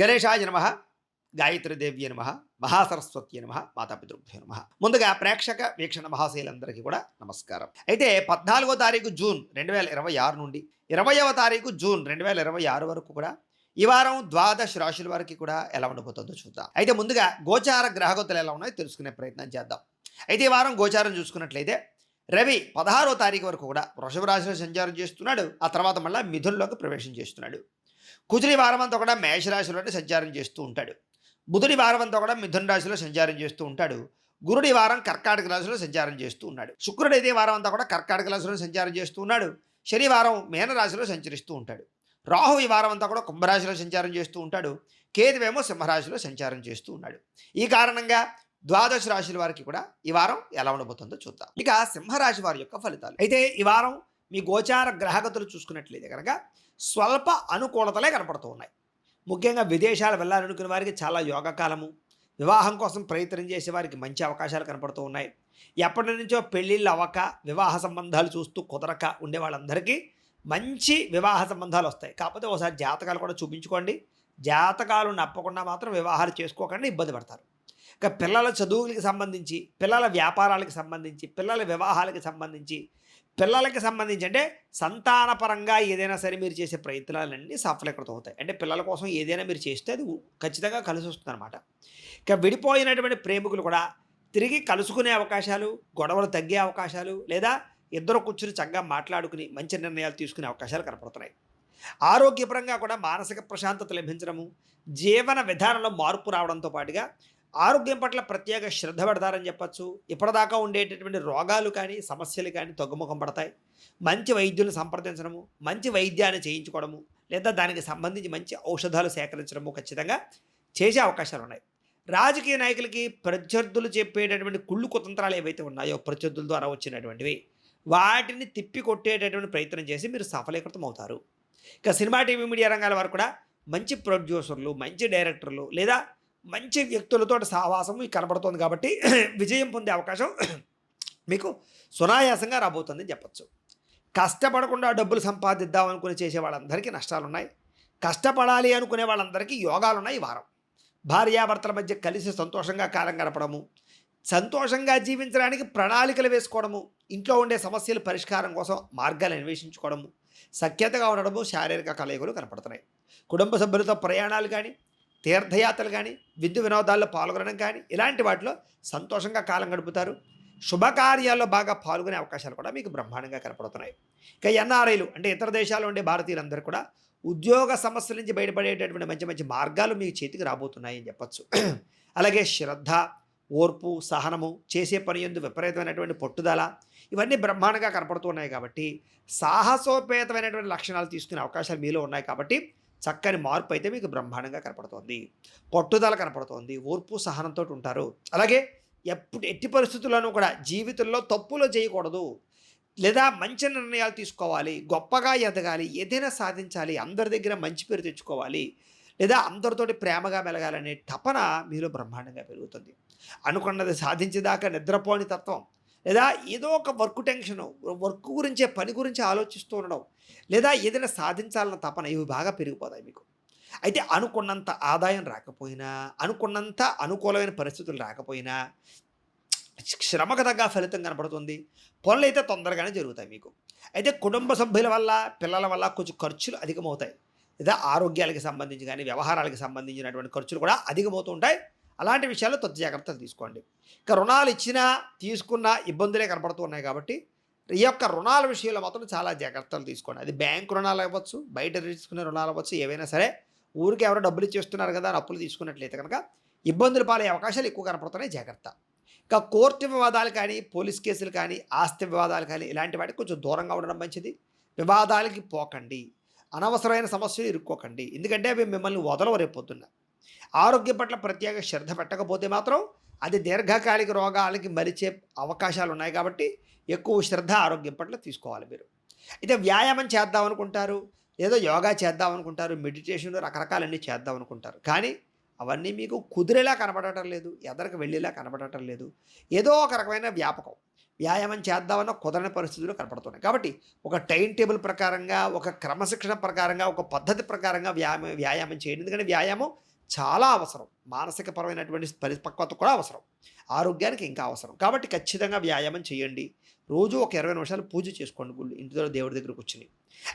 గణేశాయ నమః, గాయత్రీదేవ్యై నమః, మహాసరస్వత్యై నమః, మాతాపితృభ్యో నమః. ముందుగా ప్రేక్షక వీక్షణ మహాశయులందరికీ కూడా నమస్కారం. అయితే 14వ తారీఖు జూన్ 2026 నుండి 20వ తారీఖు జూన్ 2026 వరకు కూడా ఈ వారం ద్వాదశ రాశుల వారికి కూడా ఎలా ఉండబోతుందో చూద్దాం. అయితే ముందుగా గోచార గ్రహగతులు ఎలా ఉన్నాయో తెలుసుకునే ప్రయత్నం చేద్దాం. అయితే ఈ వారం గోచారం చూసుకున్నట్లయితే రవి 16వ తారీఖు వరకు కూడా వృషభ రాశిలో సంచారం చేస్తున్నాడు. ఆ తర్వాత మళ్ళీ మిథునంలోకి ప్రవేశం చేస్తున్నాడు. కుజుడి వారం అంతా కూడా మేషరాశిలోనే సంచారం చేస్తూ ఉంటాడు. బుధుడి వారం అంతా కూడా మిథున రాశిలో సంచారం చేస్తూ ఉంటాడు. గురుడి వారం కర్కాటక రాశిలో సంచారం చేస్తూ ఉన్నాడు. శుక్రుడు అయితే వారం అంతా కూడా కర్కాటక రాశిలో సంచారం చేస్తూ ఉన్నాడు. శనివారం మీనరాశిలో సంచరిస్తూ ఉంటాడు. రాహు ఈ వారం అంతా కూడా కుంభరాశిలో సంచారం చేస్తూ ఉంటాడు. కేతువేమో సింహరాశిలో సంచారం చేస్తూ ఉన్నాడు. ఈ కారణంగా ద్వాదశ రాశుల వారికి కూడా ఈ వారం ఎలా ఉండబోతుందో చూద్దాం. ఇక సింహరాశి వారి యొక్క ఫలితాలు. అయితే ఈ వారం మీ గోచార గ్రహగతులు చూసుకున్నట్లయితే కనుక స్వల్ప అనుకూలతలే కనపడుతూ ఉన్నాయి. ముఖ్యంగా విదేశాలు వెళ్ళాలనుకునే వారికి చాలా యోగకాలము, వివాహం కోసం ప్రయత్నం చేసే వారికి మంచి అవకాశాలు కనపడుతూ ఉన్నాయి. ఎప్పటి నుంచో పెళ్ళిళ్ళు అవ్వక వివాహ సంబంధాలు చూస్తూ కుదరక ఉండే వాళ్ళందరికీ మంచి వివాహ సంబంధాలు వస్తాయి. కాకపోతే ఒకసారి జాతకాలు కూడా చూపించుకోండి. జాతకాలు నప్పకుండా మాత్రం వివాహాలు చేసుకోకుండా ఇబ్బంది పడతారు. ఇక పిల్లల చదువులకి సంబంధించి, పిల్లల వ్యాపారాలకు సంబంధించి, పిల్లల వివాహాలకు సంబంధించి, పిల్లలకి సంబంధించి అంటే సంతానపరంగా ఏదైనా సరే మీరు చేసే ప్రయత్నాలన్నీ సఫలీకృతం అవుతాయి. అంటే పిల్లల కోసం ఏదైనా మీరు చేస్తే అది ఖచ్చితంగా కలిసి వస్తుందన్నమాట. ఇక విడిపోయినటువంటి ప్రేమికులు కూడా తిరిగి కలుసుకునే అవకాశాలు, గొడవలు తగ్గే అవకాశాలు, లేదా ఇద్దరు కూర్చుని చక్కగా మాట్లాడుకుని మంచి నిర్ణయాలు తీసుకునే అవకాశాలు కనపడుతున్నాయి. ఆరోగ్యపరంగా కూడా మానసిక ప్రశాంతత లభించడము, జీవన విధానంలో మార్పు రావడంతో పాటుగా ఆరోగ్యం పట్ల ప్రత్యేక శ్రద్ధ పెడతారని చెప్పచ్చు. ఇప్పటిదాకా ఉండేటటువంటి రోగాలు కానీ సమస్యలు కానీ తగ్గుముఖం పడతాయి. మంచి వైద్యులను సంప్రదించడము, మంచి వైద్యాన్ని చేయించుకోవడము, లేదా దానికి సంబంధించి మంచి ఔషధాలు సేకరించడము ఖచ్చితంగా చేసే అవకాశాలు ఉన్నాయి. రాజకీయ నాయకులకి ప్రత్యర్థులు చెప్పేటటువంటి కుళ్ళు కుతంత్రాలు ఏవైతే ఉన్నాయో ప్రత్యర్థుల ద్వారా వచ్చినటువంటివి, వాటిని తిప్పి కొట్టేటటువంటి ప్రయత్నం చేసి మీరు సఫలీకృతం అవుతారు. ఇక సినిమా టీవీ మీడియా రంగాల వారు కూడా మంచి ప్రొడ్యూసర్లు, మంచి డైరెక్టర్లు లేదా మంచి వ్యక్తులతో సహవాసం మీకు కనబడుతుంది కాబట్టి విజయం పొందే అవకాశం మీకు సునాయాసంగా రాబోతుందని చెప్పచ్చు. కష్టపడకుండా డబ్బులు సంపాదిద్దాం అనుకుని చేసే వాళ్ళందరికీ నష్టాలు ఉన్నాయి. కష్టపడాలి అనుకునే వాళ్ళందరికీ యోగాలు ఉన్నాయి. ఈ వారం భార్యాభర్తల మధ్య కలిసి సంతోషంగా కాలం గడపడము, సంతోషంగా జీవించడానికి ప్రణాళికలు వేసుకోవడము, ఇంట్లో ఉండే సమస్యల పరిష్కారం కోసం మార్గాలు అన్వేషించుకోవడము, సఖ్యతగా ఉండడము, శారీరక కలయికలు కనపడుతున్నాయి. కుటుంబ సభ్యులతో ప్రయాణాలు కానీ, తీర్థయాత్రలు కానీ, విందు వినోదాల్లో పాల్గొనడం కానీ ఇలాంటి వాటిలో సంతోషంగా కాలం గడుపుతారు. శుభకార్యాల్లో బాగా పాల్గొనే అవకాశాలు కూడా మీకు బ్రహ్మాండంగా కనపడుతున్నాయి. ఇక ఎన్ఆర్ఐలు అంటే ఇతర దేశాల్లో ఉండే భారతీయులందరూ కూడా ఉద్యోగ సమస్యల నుంచి బయటపడేటటువంటి మంచి మంచి మార్గాలు మీ చేతికి రాబోతున్నాయి అని చెప్పచ్చు. అలాగే శ్రద్ధ, ఓర్పు, సహనము, చేసే పని యందు విపరీతమైనటువంటి పట్టుదల ఇవన్నీ బ్రహ్మాండంగా కనపడుతున్నాయి. కాబట్టి సాహసోపేతమైనటువంటి లక్షణాలు తీసుకునే అవకాశాలు మీలో ఉన్నాయి. కాబట్టి చక్కని మార్పు అయితే మీకు బ్రహ్మాండంగా కనపడుతోంది. పట్టుదల కనపడుతోంది. ఓర్పు సహనంతో ఉంటారు. అలాగే ఎట్టి పరిస్థితుల్లోనూ కూడా జీవితంలో తప్పులు చేయకూడదు, లేదా మంచి నిర్ణయాలు తీసుకోవాలి, గొప్పగా ఎదగాలి, ఏదైనా సాధించాలి, అందరి దగ్గర మంచి పేరు తెచ్చుకోవాలి, లేదా అందరితోటి ప్రేమగా మెలగాలనే తపన మీలో బ్రహ్మాండంగా పెరుగుతుంది. అనుకున్నది సాధించేదాకా నిద్రపోని తత్వం, లేదా ఏదో ఒక వర్క్ టెన్షను, వర్క్ గురించే పని గురించి ఆలోచిస్తూ ఉండడం, లేదా ఏదైనా సాధించాలన్న తపన ఇవి బాగా పెరిగిపోతాయి మీకు. అయితే అనుకున్నంత ఆదాయం రాకపోయినా, అనుకున్నంత అనుకూలమైన పరిస్థితులు రాకపోయినా శ్రమకు తగ్గ ఫలితం కనపడుతుంది. పనులు అయితే తొందరగానే జరుగుతాయి మీకు. అయితే కుటుంబ సభ్యుల వల్ల, పిల్లల వల్ల కొంచెం ఖర్చులు అధికమవుతాయి, లేదా ఆరోగ్యాలకు సంబంధించి కానీ వ్యవహారాలకు సంబంధించినటువంటి ఖర్చులు కూడా అధికమవుతూ ఉంటాయి. అలాంటి విషయాల్లో తొందర జాగ్రత్తలు తీసుకోండి. ఇక రుణాలు ఇచ్చినా తీసుకున్నా ఇబ్బందులే కనపడుతూ ఉన్నాయి. కాబట్టి ఈ యొక్క రుణాల విషయంలో మాత్రం చాలా జాగ్రత్తలు తీసుకోండి. అది బ్యాంకు రుణాలు అవ్వచ్చు, బయట తీసుకునే రుణాలు అవ్వచ్చు, ఏవైనా సరే ఊరికి ఎవరో డబ్బులు ఇచ్చేస్తున్నారు కదా అని అప్పులు తీసుకున్నట్లయితే కనుక ఇబ్బందులు పాలే అవకాశాలు ఎక్కువ కనపడుతున్నాయి. జాగ్రత్త. ఇక కోర్టు వివాదాలు కానీ, పోలీస్ కేసులు కానీ, ఆస్తి వివాదాలు కానీ ఇలాంటి వాటికి కొంచెం దూరంగా ఉండడం మంచిది. వివాదాలకి పోకండి, అనవసరమైన సమస్యలు ఇరుక్కోకండి. ఎందుకంటే అవి మిమ్మల్ని వదలవు రేపొద్దున్న. ఆరోగ్యం పట్ల ప్రత్యేక శ్రద్ధ పెట్టకపోతే మాత్రం అది దీర్ఘకాలిక రోగాలకి మరిచే అవకాశాలు ఉన్నాయి. కాబట్టి ఎక్కువ శ్రద్ధ ఆరోగ్యం పట్ల తీసుకోవాలి మీరు. అయితే వ్యాయామం చేద్దాం అనుకుంటారు, ఏదో యోగా చేద్దాం అనుకుంటారు, మెడిటేషన్ రకరకాలన్నీ చేద్దాం అనుకుంటారు. కానీ అవన్నీ మీకు కుదిరేలా కనబడటం లేదు, ఎదరికి వెళ్ళేలా కనబడటం లేదు. ఏదో ఒక రకమైన వ్యాపకం, వ్యాయామం చేద్దామన్న కుదరని పరిస్థితులు కనపడుతున్నాయి. కాబట్టి ఒక టైమ్ టేబుల్ ప్రకారంగా, ఒక క్రమశిక్షణ ప్రకారంగా, ఒక పద్ధతి ప్రకారంగా వ్యాయామం చేయండి. ఎందుకంటే వ్యాయామం చాలా అవసరం. మానసికపరమైనటువంటి పరిపక్వత కూడా అవసరం. ఆరోగ్యానికి ఇంకా అవసరం. కాబట్టి ఖచ్చితంగా వ్యాయామం చేయండి. రోజు ఒక 20 నిమిషాలు పూజ చేసుకోండి ఇంటిలో దేవుడి దగ్గర కూర్చొని.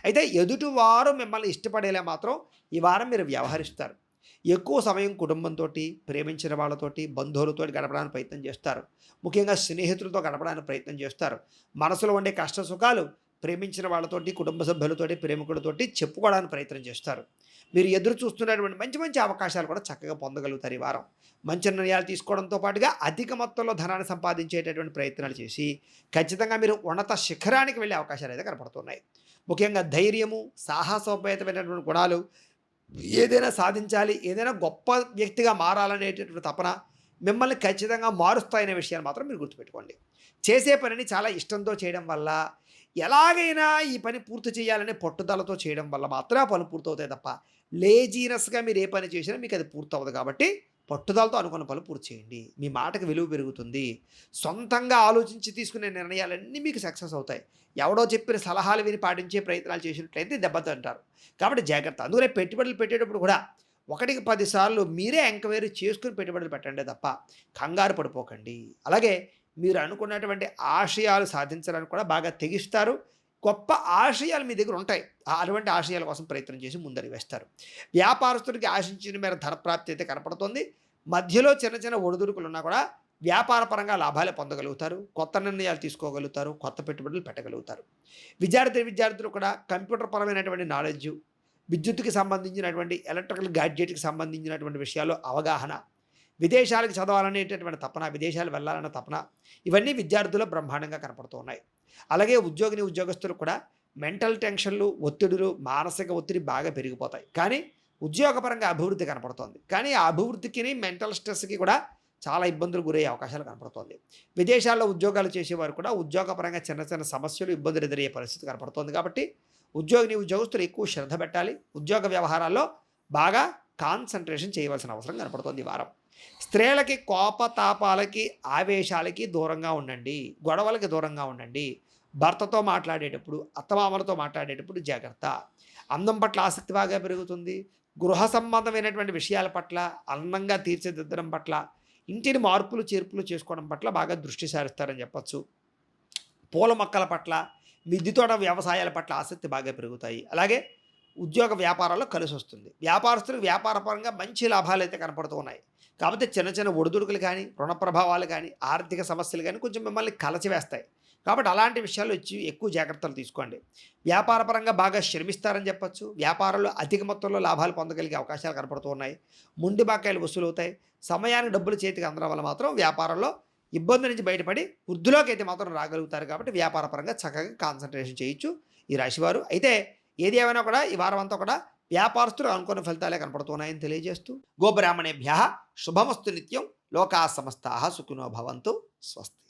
అయితే ఎదుటివారు మిమ్మల్ని ఇష్టపడేలా మాత్రం ఈ వారం మీరు వ్యవహరిస్తారు. ఎక్కువ సమయం కుటుంబంతోటి, ప్రేమించిన వాళ్ళతోటి, బంధువులతోటి గడపడానికి ప్రయత్నం చేస్తారు. ముఖ్యంగా స్నేహితులతో గడపడానికి ప్రయత్నం చేస్తారు. మనసులో ఉండే కష్ట సుఖాలు ప్రేమించిన వాళ్ళతోటి, కుటుంబ సభ్యులతోటి, ప్రేమికులతోటి చెప్పుకోవడానికి ప్రయత్నం చేస్తారు. మీరు ఎదురు చూస్తున్నటువంటి మంచి మంచి అవకాశాలు కూడా చక్కగా పొందగలుగుతారు ఈ వారం. మంచి నిర్ణయాలు తీసుకోవడంతో పాటుగా అధిక మొత్తంలో ధనాన్ని సంపాదించేటటువంటి ప్రయత్నాలు చేసి ఖచ్చితంగా మీరు ఉన్నత శిఖరానికి వెళ్ళే అవకాశాలు అయితే కనపడుతున్నాయి. ముఖ్యంగా ధైర్యము, సాహసోపేతమైనటువంటి గుణాలు, ఏదైనా సాధించాలి, ఏదైనా గొప్ప వ్యక్తిగా మారాలనేటటువంటి తపన మిమ్మల్ని ఖచ్చితంగా మారుస్తాయనే విషయాన్ని మాత్రం మీరు గుర్తుపెట్టుకోండి. చేసే పనిని చాలా ఇష్టంతో చేయడం వల్ల, ఎలాగైనా ఈ పని పూర్తి చేయాలనే పట్టుదలతో చేయడం వల్ల మాత్రమే ఆ పనులు పూర్తవుతాయి తప్ప, లేజీనెస్‌గా మీరు ఏ పని చేసినా మీకు అది పూర్తవ్వదు. కాబట్టి పట్టుదలతో అనుకున్న పనులు పూర్తి చేయండి. మీ మాటకి విలువ పెరుగుతుంది. సొంతంగా ఆలోచించి తీసుకునే నిర్ణయాలన్నీ మీకు సక్సెస్ అవుతాయి. ఎవడో చెప్పిన సలహాలు విని పాటించే ప్రయత్నాలు చేసినట్లయితే దెబ్బతింటారు. కాబట్టి జాగ్రత్త. అందుకనే పెట్టుబడులు పెట్టేటప్పుడు కూడా ఒకటికి 10 సార్లు మీరే ఎంక్వైరీ చేసుకుని పెట్టుబడులు పెట్టండి తప్ప కంగారు పడిపోకండి. అలాగే మీరు అనుకున్నటువంటి ఆశయాలు సాధించడానికి కూడా బాగా తెగిస్తారు. గొప్ప ఆశయాలు మీ దగ్గర ఉంటాయి. అటువంటి ఆశయాల కోసం ప్రయత్నం చేసి ముందడుగు వేస్తారు. వ్యాపారస్తుడికి ఆశించిన మేర ధనప్రాప్తి అయితే కనపడుతుంది. మధ్యలో చిన్న చిన్న ఒడిదుడుకులు ఉన్నా కూడా వ్యాపార పరంగా లాభాలు పొందగలుగుతారు. కొత్త నిర్ణయాలు తీసుకోగలుగుతారు. కొత్త పెట్టుబడులు పెట్టగలుగుతారు. విద్యార్థులు కూడా కంప్యూటర్ పరమైనటువంటి నాలెడ్జు, విద్యుత్తుకి సంబంధించినటువంటి ఎలక్ట్రికల్ గాడ్జెట్కి సంబంధించినటువంటి విషయాల్లో అవగాహన, విదేశాలకు చదవాలనేటటువంటి తపన, విదేశాలు వెళ్ళాలన్న తపన, ఇవన్నీ విద్యార్థులు బ్రహ్మాండంగా కనపడుతూ ఉన్నాయి. అలాగే ఉద్యోగస్తులు కూడా మెంటల్ టెన్షన్లు, ఒత్తిడులు, మానసిక ఒత్తిడి బాగా పెరిగిపోతాయి. కానీ ఉద్యోగపరంగా అభివృద్ధి కనపడుతోంది. కానీ ఆ అభివృద్ధికి మెంటల్ స్ట్రెస్కి కూడా చాలా ఇబ్బందులు గురయ్యే అవకాశాలు కనపడుతోంది. విదేశాల్లో ఉద్యోగాలు చేసేవారు కూడా ఉద్యోగపరంగా చిన్న చిన్న సమస్యలు, ఇబ్బందులు ఎదురయ్యే పరిస్థితి కనపడుతోంది. కాబట్టి ఉద్యోగస్తులు ఎక్కువ శ్రద్ధ పెట్టాలి. ఉద్యోగ వ్యవహారాల్లో బాగా కాన్సన్ట్రేషన్ చేయవలసిన అవసరం కనపడుతోంది ఈ వారం. స్త్రీలకి కోపతాపాలకి, ఆవేశాలకి దూరంగా ఉండండి. గొడవలకి దూరంగా ఉండండి. భర్తతో మాట్లాడేటప్పుడు, అత్తమామలతో మాట్లాడేటప్పుడు జాగ్రత్త. అందం పట్ల ఆసక్తి బాగా పెరుగుతుంది. గృహ సంబంధమైనటువంటి విషయాల పట్ల, అందంగా తీర్చిదిద్దడం పట్ల, ఇంటిని మార్పులు చేర్పులు చేసుకోవడం పట్ల బాగా దృష్టి సారిస్తారని చెప్పచ్చు. పూల మొక్కల పట్ల, మిద్దె తోట వ్యవసాయాల పట్ల ఆసక్తి బాగా పెరుగుతాయి. అలాగే ఉద్యోగ వ్యాపారాల్లో కలిసి వస్తుంది. వ్యాపారస్తులకు వ్యాపారపరంగా మంచి లాభాలు అయితే కనపడుతూ ఉన్నాయి. కాకపోతే చిన్న చిన్న ఒడిదుడుకులు కానీ, రుణ ప్రభావాలు కానీ, ఆర్థిక సమస్యలు కానీ కొంచెం మిమ్మల్ని కలచివేస్తాయి. కాబట్టి అలాంటి విషయాల్లో ఎక్కువ జాగ్రత్తలు తీసుకోండి. వ్యాపారపరంగా బాగా శ్రమిస్తారని చెప్పచ్చు. వ్యాపారంలో అధిక మొత్తంలో లాభాలు పొందగలిగే అవకాశాలు కనపడుతూ ఉన్నాయి. ముండి బాకాయలు వసూలవుతాయి. సమయానికి డబ్బులు చేతికి అందడం వల్ల మాత్రం వ్యాపారంలో ఇబ్బంది నుంచి బయటపడి వృద్ధిలోకి అయితే మాత్రం రాగలుగుతారు. కాబట్టి వ్యాపారపరంగా చక్కగా కాన్సన్ట్రేషన్ చేయొచ్చు ఈ రాశివారు. అయితే ఏది ఏమైనా కూడా ఈ వారం అంతా కూడా వ్యాపారస్తులు అనుకున్న ఫలితాలే కనపడుతున్నాయని తెలియజేస్తూ, గోబ్రాహ్మణేభ్యః శుభమస్తు నిత్యం. లోకా సమస్తాః సుఖినో భవంతు. స్వస్తి.